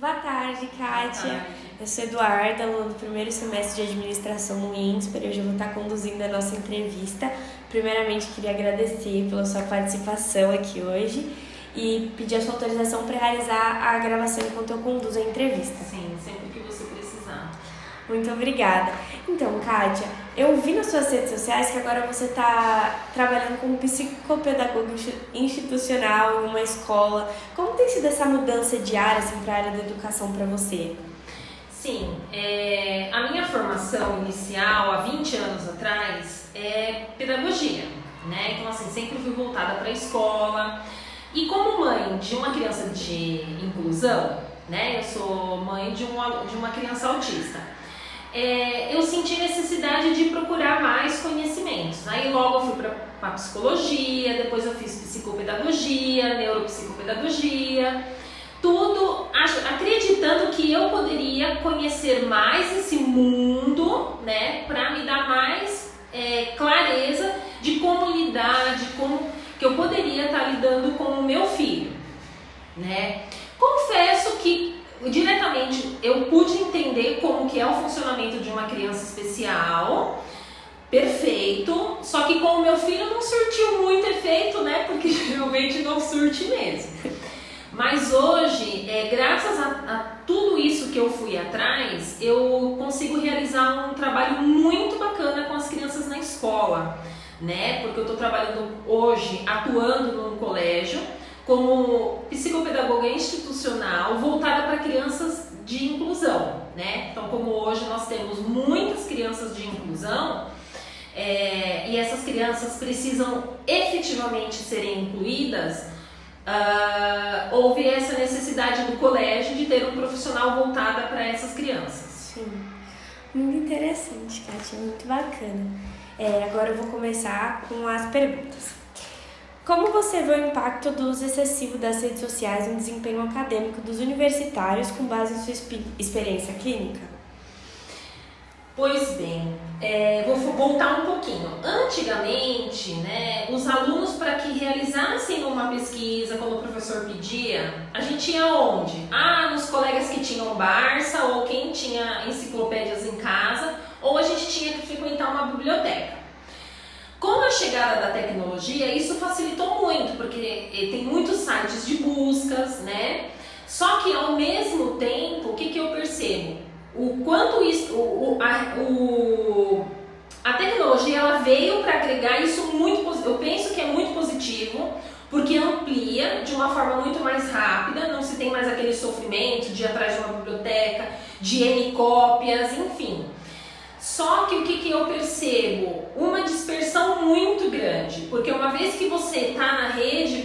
Boa tarde, Kátia. Eu sou Eduarda, aluna do primeiro semestre de administração no INSPER. Hoje eu vou estar conduzindo a nossa entrevista. Primeiramente, queria agradecer pela sua participação aqui hoje e pedir a sua autorização para realizar a gravação enquanto eu conduzo a entrevista. Sim, sempre que você precisar. Muito obrigada. Então, Kátia, eu vi nas suas redes sociais que agora você está trabalhando como psicopedagogo institucional em uma escola. Como tem sido essa mudança de área assim, para a área da educação para você? Sim, a minha formação inicial, há 20 anos atrás, é pedagogia, né? Então, assim, sempre fui voltada para a escola. E como mãe de uma criança de inclusão, né? Eu sou mãe de uma criança autista. Eu senti necessidade de procurar mais conhecimentos. Aí logo eu fui para a psicologia, depois eu fiz psicopedagogia, neuropsicopedagogia, tudo acreditando que eu poderia conhecer mais esse mundo, né, para me dar mais clareza de como lidar, de como que eu poderia estar lidando com o meu filho, né? Confesso que diretamente eu pude entender como que é o funcionamento de uma criança especial, perfeito, só que com o meu filho não surtiu muito efeito, né, porque geralmente não surte mesmo. Mas hoje, graças a tudo isso que eu fui atrás, eu consigo realizar um trabalho muito bacana com as crianças na escola, né, porque eu estou trabalhando hoje, atuando num colégio, como psicopedagoga institucional voltada para crianças de inclusão, né? Então, como hoje nós temos muitas crianças de inclusão e essas crianças precisam efetivamente serem incluídas, houve essa necessidade do colégio de ter um profissional voltada para essas crianças. Sim, muito interessante, Kátia, muito bacana. Agora eu vou começar com as perguntas. Como você vê o impacto do uso excessivo das redes sociais no desempenho acadêmico dos universitários com base em sua experiência clínica? Pois bem, vou voltar um pouquinho. Antigamente, né, os alunos, para que realizassem uma pesquisa, quando o professor pedia, a gente ia onde? Nos colegas que tinham Barça, ou quem tinha enciclopédias em casa, ou a gente tinha que frequentar uma biblioteca. Com a chegada da tecnologia, isso facilitou muito, porque tem muitos sites de buscas, né? Só que ao mesmo tempo, o que eu percebo? O quanto isso, a tecnologia ela veio para agregar isso muito, eu penso que é muito positivo, porque amplia de uma forma muito mais rápida, não se tem mais aquele sofrimento de ir atrás de uma biblioteca, de N cópias, enfim. Só que o que eu percebo? Uma dispersão muito grande, porque uma vez que você está na rede,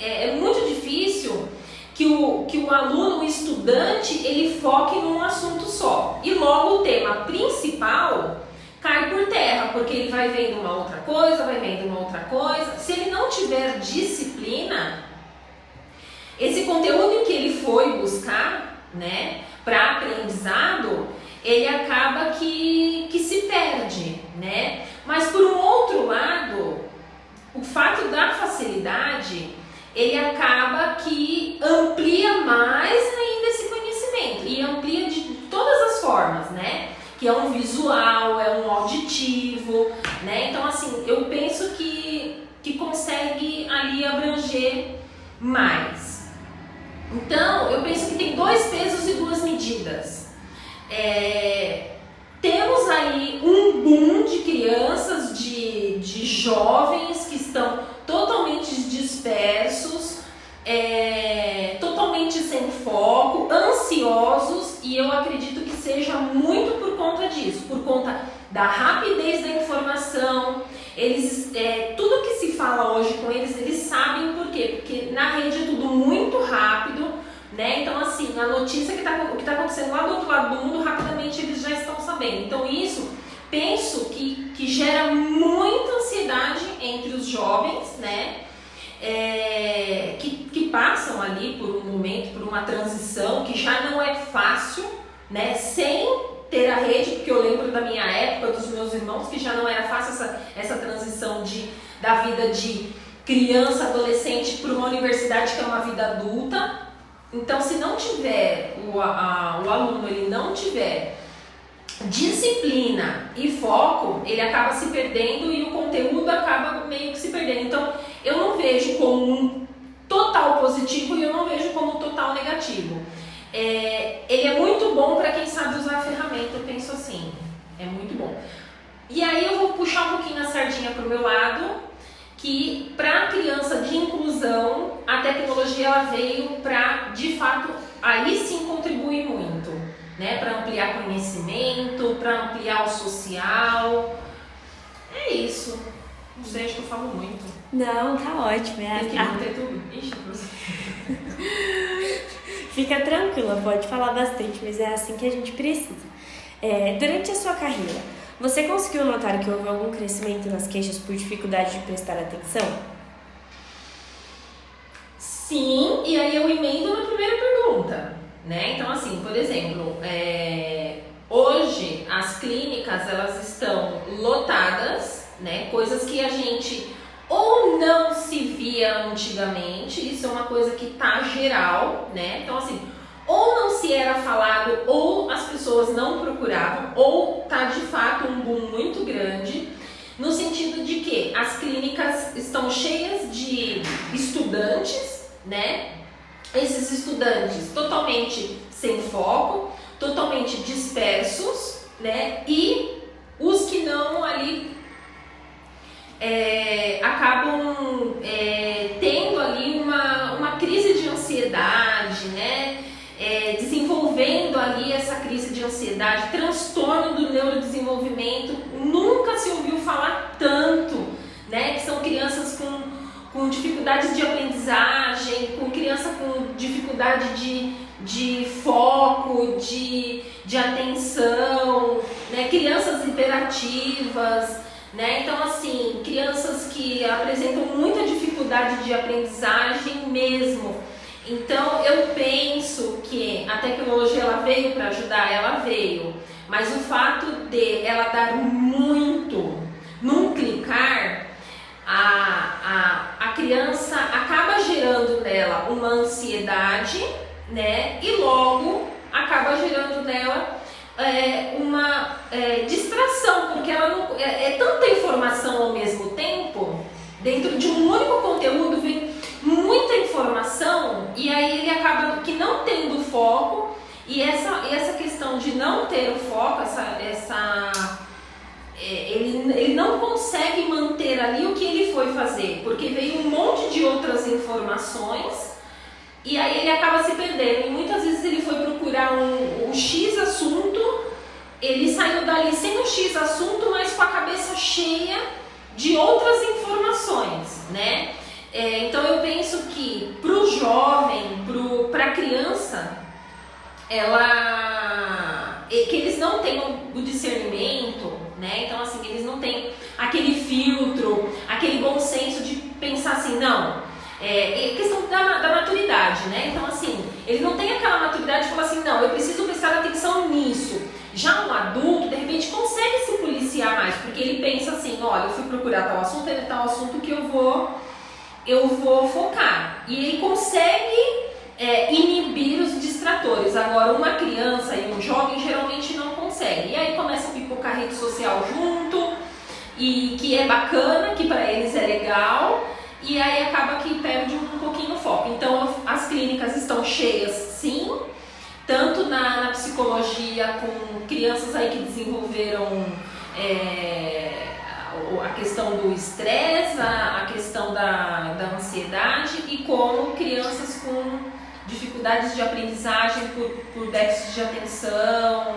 é muito difícil que o aluno, o estudante, ele foque num assunto só. E logo o tema principal cai por terra, porque ele vai vendo uma outra coisa, vai vendo uma outra coisa. Se ele não tiver disciplina, esse conteúdo em que ele foi buscar, né, para aprendizado, ele acaba que se perde, né? Mas por um outro lado, o fato da facilidade, ele acaba que amplia mais ainda esse conhecimento e amplia de todas as formas, né? Que é um visual, é um auditivo, né? Então, assim, eu penso que consegue ali abranger mais. Então, eu penso que tem 2 pesos e 2 medidas. Temos aí um boom de crianças, de jovens que estão totalmente dispersos, totalmente sem foco, ansiosos, e eu acredito que seja muito por conta disso, por conta da rapidez da informação. Eles, tudo que se fala hoje com eles sabem por quê? Porque na rede é tudo muito rápido, né? Então, assim, a notícia que está acontecendo lá do outro lado do mundo, rapidamente eles já estão sabendo. Então, isso, penso que gera muita ansiedade entre os jovens, né? Que passam ali por um momento, por uma transição que já não é fácil, né? Sem ter a rede, porque eu lembro da minha época, dos meus irmãos, que já não era fácil essa transição da vida de criança, adolescente, para uma universidade que é uma vida adulta. Então, se não tiver, o aluno ele não tiver disciplina e foco, ele acaba se perdendo e o conteúdo acaba meio que se perdendo. Então, eu não vejo como um total positivo e eu não vejo como um total negativo. Ele é muito bom para quem sabe usar a ferramenta, eu penso assim, é muito bom. E aí eu vou puxar um pouquinho a sardinha para o meu lado, que para a criança de inclusão, a tecnologia ela veio para, de fato, aí sim contribuir muito, né? Para ampliar conhecimento, para ampliar o social. É isso. Não sei, acho que eu falo muito. Não, tá ótimo. Tem que manter tudo. Ixi, Fica tranquila, pode falar bastante, mas é assim que a gente precisa. Durante a sua carreira, você conseguiu notar que houve algum crescimento nas queixas por dificuldade de prestar atenção? Sim, e aí eu emendo na primeira pergunta, né? Então, assim, por exemplo, hoje as clínicas elas estão lotadas, né? Coisas que a gente ou não se via antigamente, isso é uma coisa que tá geral, né? Então, assim, ou não se era falado, ou as pessoas não procuravam, ou tá de fato um boom muito grande, no sentido de que as clínicas estão cheias de estudantes, né? Esses estudantes totalmente sem foco, totalmente dispersos, né? E os que não ali acabam tendo ali uma crise de ansiedade, né? Desenvolvendo ali essa crise de ansiedade, transtorno do neurodesenvolvimento. Nunca se ouviu falar tanto, né? Que são crianças com dificuldades de aprendizagem, com criança com dificuldade de foco, de atenção, né? Crianças hiperativas, né? Então, assim, crianças que apresentam muita dificuldade de aprendizagem mesmo. Então, eu penso que a tecnologia ela veio para ajudar, ela veio, mas o fato de ela dar muito num clicar, a criança acaba gerando nela uma ansiedade, né? E logo acaba gerando nela uma distração, porque ela não, é tanta informação ao mesmo tempo, dentro de um único conteúdo vem muita informação, e aí ele acaba que não tendo foco, e essa questão de não ter o foco, ele não consegue manter ali o que ele foi fazer, porque veio um monte de outras informações, e aí ele acaba se perdendo, e muitas vezes ele foi procurar um X assunto, ele saiu dali sem o X assunto, mas com a cabeça cheia de outras informações, né? Então eu penso que para o jovem, para a criança, que eles não tenham o discernimento, né? Então assim, eles não têm aquele filtro, aquele bom senso de pensar assim, não, questão da maturidade, né? Então assim, ele não tem aquela maturidade de falar assim, não, eu preciso prestar atenção nisso. Já um adulto, de repente, consegue se policiar mais, porque ele pensa assim, olha, eu fui procurar tal assunto, é tal assunto que eu vou focar. E ele consegue inibir os distratores. Agora, uma criança e um jovem geralmente não consegue. E aí começa a pipocar rede social junto, e que é bacana, que para eles é legal, e aí acaba que perde um pouquinho o foco. Então, as clínicas estão cheias, sim, tanto na psicologia, com crianças aí que desenvolveram a questão do estresse, a questão da ansiedade, e como crianças com dificuldades de aprendizagem por déficit de atenção,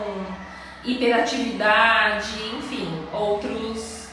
hiperatividade, enfim, outros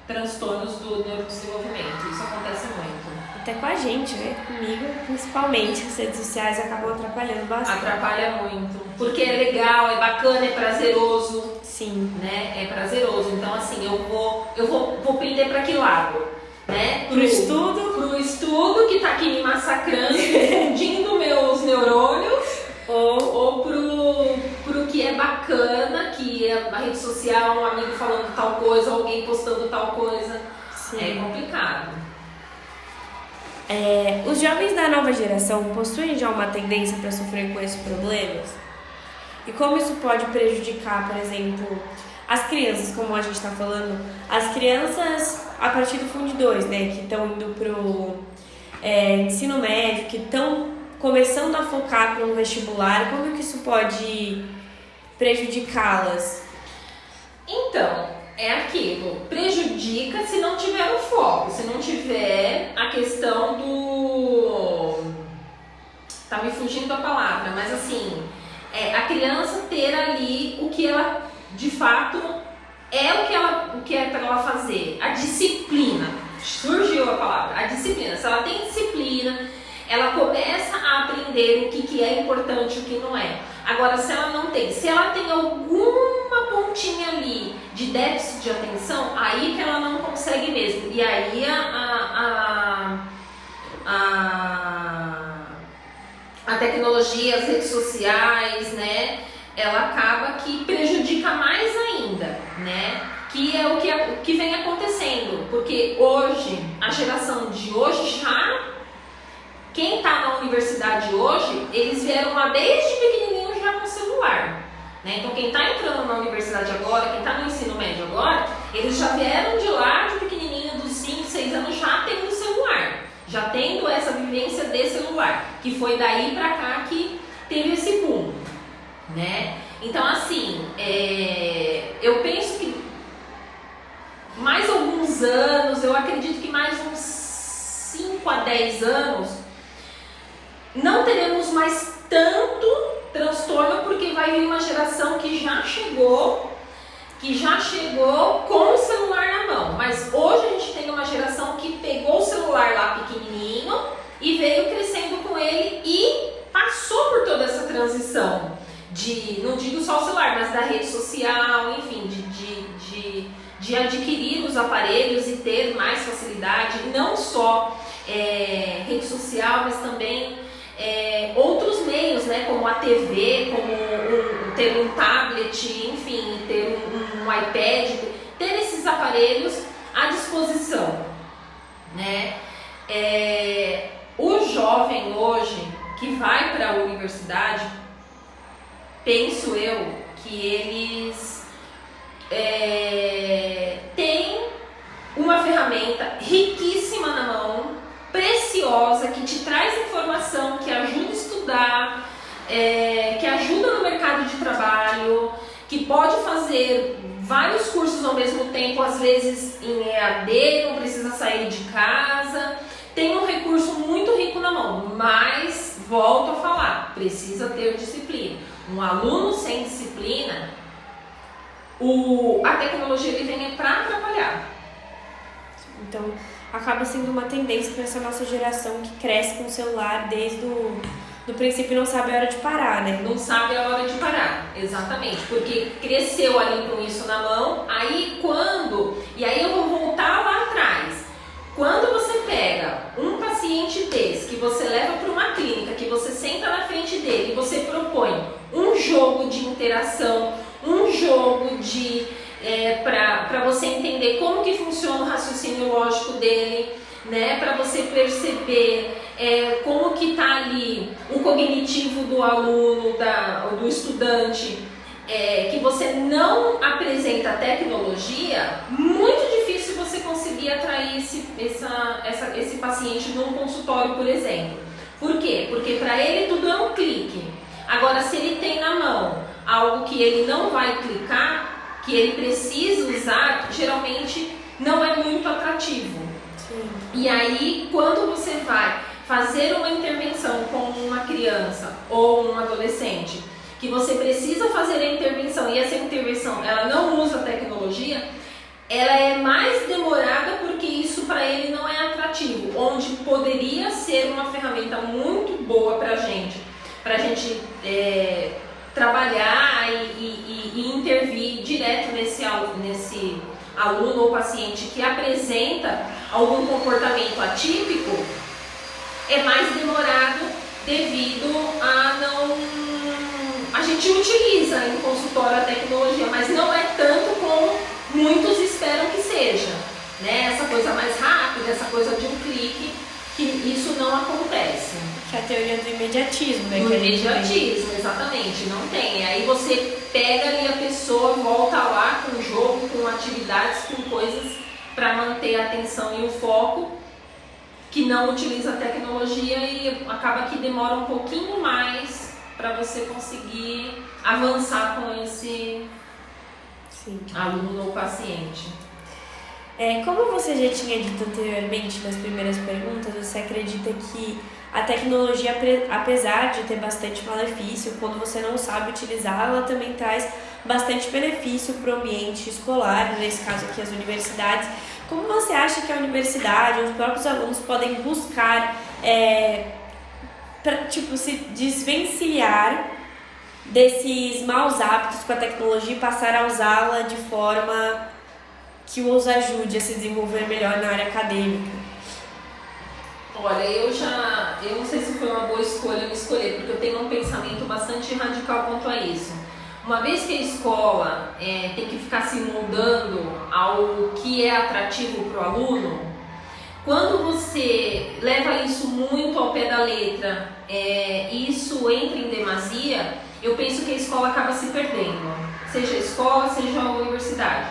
transtornos do neurodesenvolvimento. Isso acontece muito. Até com a gente, né? Comigo, principalmente, as redes sociais acabam atrapalhando bastante. Atrapalha muito, porque é legal, é bacana, é prazeroso. Sim. Né? É prazeroso. Então, assim, eu vou pender para que lado? Né? Pro estudo? Pro estudo, que tá aqui me massacrando, confundindo meus neurônios, ou pro que é bacana, que é a rede social, um amigo falando tal coisa, alguém postando tal coisa. Sim. É complicado. Os jovens da nova geração possuem já uma tendência para sofrer com esses problemas? E como isso pode prejudicar, por exemplo, as crianças, como a gente está falando, as crianças a partir do Fundo 2, né, que estão indo para o ensino médio, que estão começando a focar para um vestibular, como que isso pode prejudicá-las? Então, é aquilo, prejudica se não tiver o foco, se não tiver a questão do... Tá me fugindo a palavra, mas assim, a criança ter ali o que ela, de fato, o que é para ela fazer, a disciplina, surgiu a palavra, a disciplina, se ela tem disciplina, ela começa a aprender o que é importante e o que não é. Agora, se ela não tem, se ela tem alguma pontinha ali de déficit de atenção, aí que ela não consegue mesmo. E aí a tecnologia, as redes sociais, né, ela acaba que prejudica mais ainda, né? Que é o que vem acontecendo, porque hoje, a geração de hoje quem está na universidade hoje, eles vieram lá desde pequenininho já com celular, né? Então quem está entrando na universidade agora, quem está no ensino médio agora, eles já vieram de lá de pequenininho, dos 5, 6 anos, já tendo celular, já tendo essa vivência de celular, que foi daí para cá que teve esse boom, né? Então assim, eu penso que mais alguns anos, eu acredito que mais uns 5 a 10 anos, não teremos mais tanto transtorno, porque vai vir uma geração que já chegou com o celular na mão. Mas hoje a gente tem uma geração que pegou o celular lá pequenininho e veio crescendo com ele e passou por toda essa transição não digo só o celular, mas da rede social, enfim, de adquirir os aparelhos e ter mais facilidade, não só rede social, mas também outros meios, né, como a TV, como ter um tablet, enfim, ter um iPad, ter esses aparelhos à disposição, né? O jovem hoje que vai para a universidade, penso eu que eles têm uma ferramenta riquíssima na mão, preciosa, que te traz informação, que ajuda a estudar, que ajuda no mercado de trabalho, que pode fazer vários cursos ao mesmo tempo, às vezes em EAD, não precisa sair de casa, tem um recurso muito rico na mão, mas volto a falar, precisa ter disciplina. Um aluno sem disciplina, a tecnologia ele vem para atrapalhar. Então, acaba sendo uma tendência para essa nossa geração que cresce com o celular desde do princípio e não sabe a hora de parar, né? Não sabe a hora de parar, exatamente, porque cresceu ali com isso na mão, e aí eu vou voltar lá atrás. Quando você pega um paciente desse, que você leva para uma clínica, que você senta na frente dele e você propõe um jogo de interação, um jogo para você entender como que funciona o raciocínio lógico dele, né, para você perceber como que está ali o cognitivo do aluno, do estudante, que você não apresenta tecnologia, muito difícil você conseguir atrair esse paciente num consultório, por exemplo. Por quê? Porque para ele tudo é um clique. Agora, se ele tem na mão algo que ele não vai clicar, que ele precisa usar, geralmente não é muito atrativo. Sim. E aí, quando você vai fazer uma intervenção com uma criança ou um adolescente, que você precisa fazer a intervenção e essa intervenção ela não usa tecnologia, ela é mais demorada porque isso para ele não é atrativo, onde poderia ser uma ferramenta muito boa para a gente trabalhar e intervir direto nesse aluno ou paciente que apresenta algum comportamento atípico, é mais demorado devido a gente utiliza em consultório a tecnologia, mas não é tanto como muitos esperam que seja, né? Essa coisa mais rápida, essa coisa de um clique, que isso não acontece. Que é a teoria do imediatismo, né? Do imediatismo, exatamente, não tem. Aí você pega ali a pessoa, volta lá com o jogo, com atividades, com coisas para manter a atenção e o foco, que não utiliza a tecnologia e acaba que demora um pouquinho mais para você conseguir avançar com esse aluno ou paciente. Como você já tinha dito anteriormente nas primeiras perguntas, você acredita que a tecnologia, apesar de ter bastante malefício, quando você não sabe utilizar, ela também traz bastante benefício para o ambiente escolar, nesse caso aqui as universidades. Como você acha que a universidade, os próprios alunos podem buscar se desvencilhar desses maus hábitos com a tecnologia e passar a usá-la de forma que os ajude a se desenvolver melhor na área acadêmica? Olha, eu não sei se foi uma boa escolha me escolher, porque eu tenho um pensamento bastante radical quanto a isso. Uma vez que a escola tem que ficar se moldando ao que é atrativo para o aluno, quando você leva isso muito ao pé da letra, isso entra em demasia, eu penso que a escola acaba se perdendo, seja a escola, seja a universidade.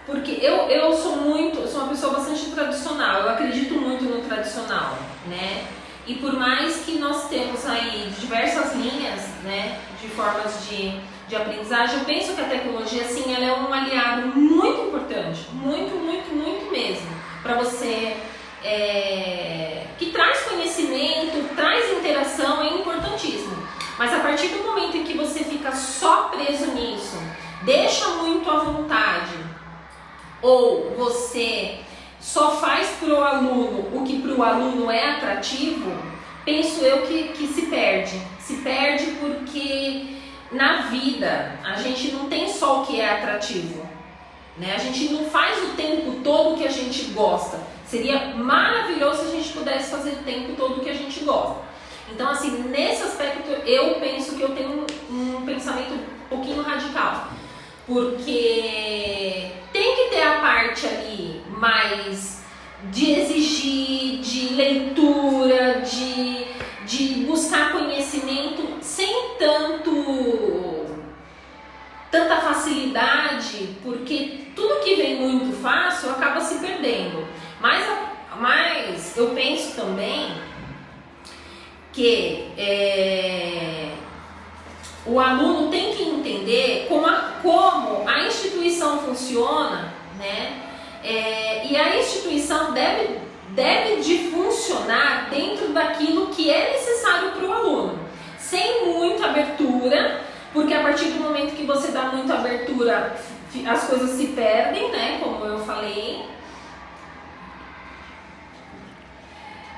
Porque eu sou uma pessoa bastante tradicional, eu acredito muito no tradicional, né? E por mais que nós temos aí diversas linhas, né, de formas de aprendizagem, eu penso que a tecnologia, sim, ela é um aliado muito importante, muito, muito, muito mesmo, para você, que traz conhecimento, traz interação, é importantíssimo. Mas a partir do momento em que você fica só preso nisso, deixa muito à vontade, ou você só faz para o aluno o que para o aluno é atrativo, penso eu que se perde. Se perde porque na vida a gente não tem só o que é atrativo, né? A gente não faz o tempo todo o que a gente gosta. Seria maravilhoso se a gente pudesse fazer o tempo todo o que a gente gosta. Então, assim, nesse aspecto eu penso que eu tenho um pensamento um pouquinho radical. Porque tem que ter a parte ali mais de exigir, de leitura, de buscar conhecimento sem tanta facilidade, porque tudo que vem muito fácil acaba se perdendo. Mas eu penso também que o aluno tem que entender como a instituição funciona, né? E a instituição deve de funcionar dentro daquilo que é necessário para o aluno, sem muita abertura, porque a partir do momento que você dá muita abertura, as coisas se perdem, né? Como eu falei.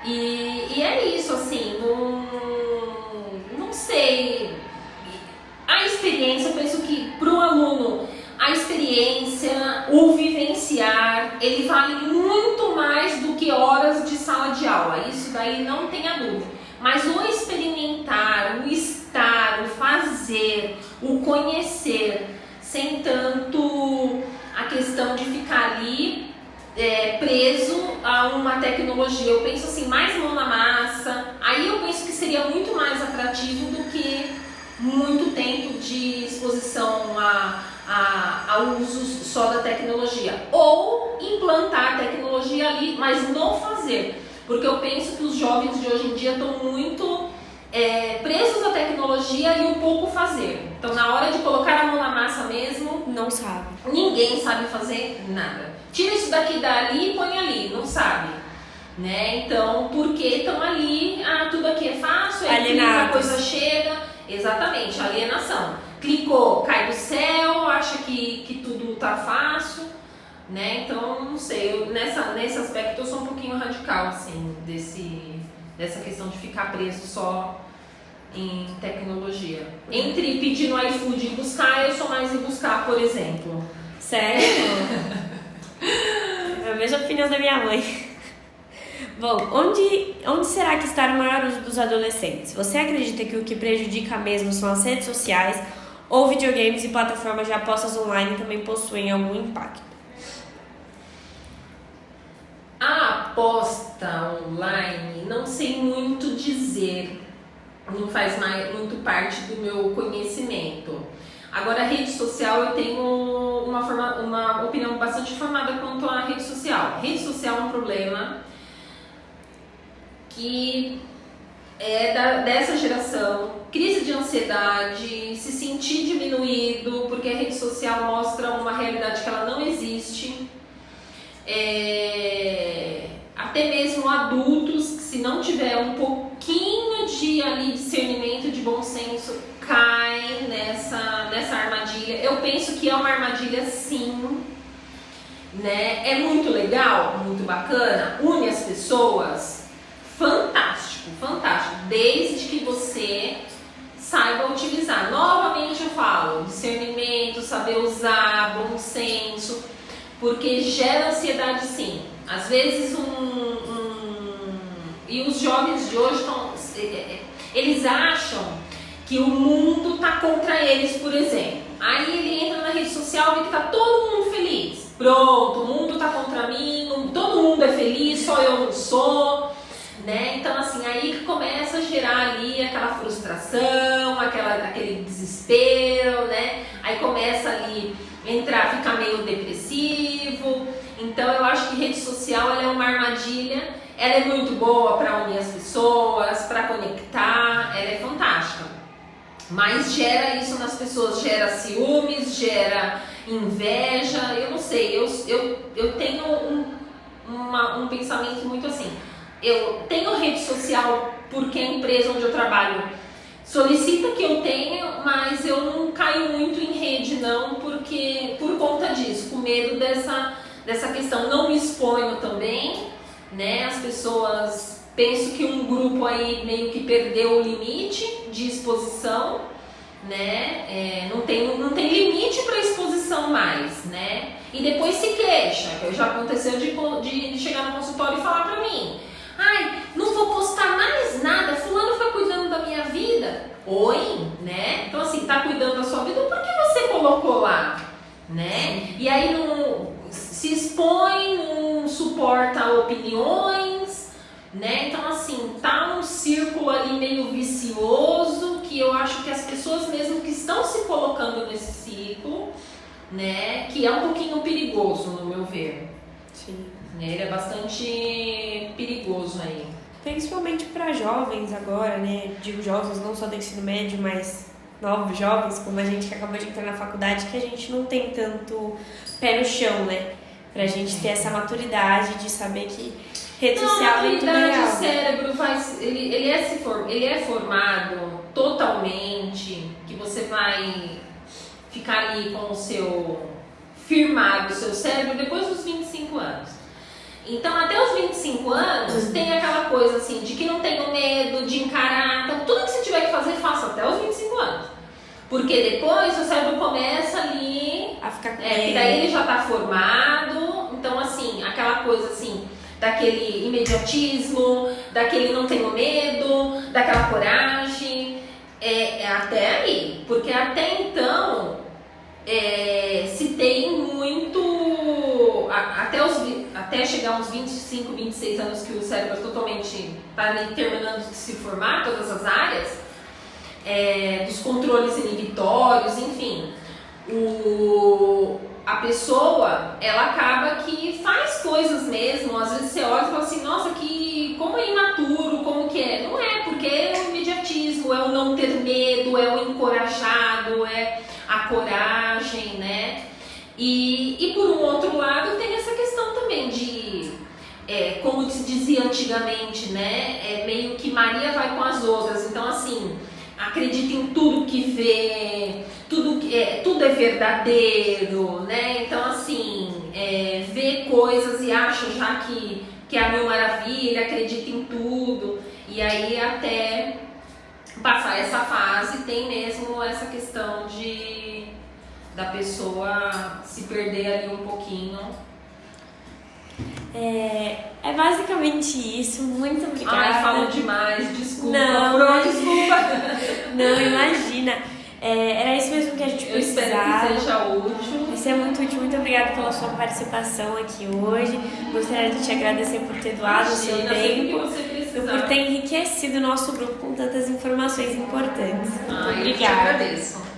E é isso, assim, não sei. A experiência, eu penso que para o aluno, a experiência, o vivenciar, ele vale muito mais do que horas de sala de aula. Isso daí não tenha dúvida. Mas o experimentar, o estar, o fazer, o conhecer, sem tanto a questão de ficar ali preso a uma tecnologia. Eu penso assim, mais mão na massa. Aí eu penso que seria muito mais atrativo do que muito tempo de exposição a usos só da tecnologia, ou implantar a tecnologia ali, mas não fazer, porque eu penso que os jovens de hoje em dia estão muito presos à tecnologia e um pouco fazer. Então, na hora de colocar a mão na massa mesmo, não sabe. Ninguém sabe fazer nada. Tira isso daqui dali e põe ali, não sabe, né? Então, porque estão ali, tudo aqui é fácil, aí clica, a coisa chega. Exatamente, alienação. Clicou, cai do céu, acha que tudo tá fácil, né? Então, não sei, nesse aspecto eu sou um pouquinho radical, assim, dessa questão de ficar preso só em tecnologia. Entre pedir no iFood e buscar, eu sou mais em buscar, por exemplo. Sério? É a mesma opinião da minha mãe. Bom, onde será que está o maior uso dos adolescentes? Você acredita que o que prejudica mesmo são as redes sociais ou videogames e plataformas de apostas online também possuem algum impacto? aposta online, não sei muito dizer, não faz muito parte do meu conhecimento. Agora, a rede social, eu tenho uma opinião bastante formada quanto à rede social. Rede social é um problema que é dessa geração. Crise de ansiedade, se sentir diminuído, porque a rede social mostra uma realidade que ela não existe. Até mesmo adultos que, se não tiver um pouquinho de discernimento, de bom senso, caem nessa armadilha. Eu penso que é uma armadilha, sim, né? É muito legal, muito bacana, une as pessoas, fantástico, fantástico, desde que você saiba utilizar. Novamente eu falo, discernimento, saber usar, bom senso, porque gera ansiedade, sim. Às vezes e os jovens de hoje eles acham que o mundo está contra eles, por exemplo. Aí ele entra na rede social e vê que está todo mundo feliz. Pronto, o mundo está contra mim, todo mundo é feliz, só eu não sou, né? Então, assim, aí que começa a gerar ali aquela frustração, aquele desespero, né? Aí começa ali ficar meio depressivo. Então, eu acho que rede social ela é uma armadilha. Ela é muito boa para unir as pessoas, para conectar, ela é fantástica. Mas gera isso nas pessoas, gera ciúmes, gera inveja, eu não sei, eu tenho um pensamento muito assim. Eu tenho rede social porque a empresa onde eu trabalho solicita que eu tenha, mas eu não caio muito em rede não, porque por conta disso, com medo dessa questão. Não me exponho também, né? As pessoas, penso que um grupo aí meio que perdeu o limite de exposição, né? Não tem limite para exposição mais, né? E depois se queixa, que já aconteceu de chegar no consultório e falar para mim: ai, não vou postar mais nada, fulano foi cuidando da minha vida. Oi, né? Então assim, tá cuidando da sua vida, por que você colocou lá, né? E aí não se expõe, não suporta opiniões, né? Então assim, tá um círculo ali meio vicioso, que eu acho que as pessoas mesmo que estão se colocando nesse ciclo, né? Que é um pouquinho perigoso, no meu ver. Sim. Ele é bastante perigoso aí. Principalmente para jovens agora, né? Digo jovens não só do ensino médio, mas novos jovens, como a gente que acabou de entrar na faculdade, que a gente não tem tanto pé no chão, né? Pra gente ter essa maturidade de saber que rede social é muito legal. O cérebro ele é formado totalmente, que você vai ficar ali com o seu firmado, o seu cérebro, depois dos 25 anos. Então, até os 25 anos, tem aquela coisa assim, de que não tenho medo de encarar. Então, tudo que você tiver que fazer, faça até os 25 anos. Porque depois o cérebro começa ali a ficar com que daí ele já está formado. Então, assim, aquela coisa assim, daquele imediatismo, daquele não tenho medo, daquela coragem. É até aí. Porque até então, se tem muito. Até chegar uns 25, 26 anos que o cérebro totalmente está ali terminando de se formar, todas as áreas, dos controles inibitórios, enfim, a pessoa, ela acaba que faz coisas mesmo, às vezes você olha e fala assim, nossa, como é imaturo, como que é? Não é, porque é o imediatismo, é o não ter medo, é o encorajado, é a coragem, né? E por um outro lado tem essa questão também de, como se dizia antigamente, né? Meio que Maria vai com as outras. Então assim, acredita em tudo que vê, tudo é verdadeiro, né? Então assim, vê coisas e acha já que é a mil maravilha, acredita em tudo. E aí até passar essa fase tem mesmo essa questão da pessoa se perder ali um pouquinho. É basicamente isso, muito obrigada. Ai, falo demais, desculpa. Não, desculpa. Não, imagina. Era isso mesmo que a gente precisava. Eu espero que seja útil. Vai ser muito útil. Muito obrigada pela sua participação aqui hoje. Gostaria de te agradecer por ter doado o seu tempo e por ter enriquecido o nosso grupo com tantas informações importantes. Eu te obrigada. agradeço.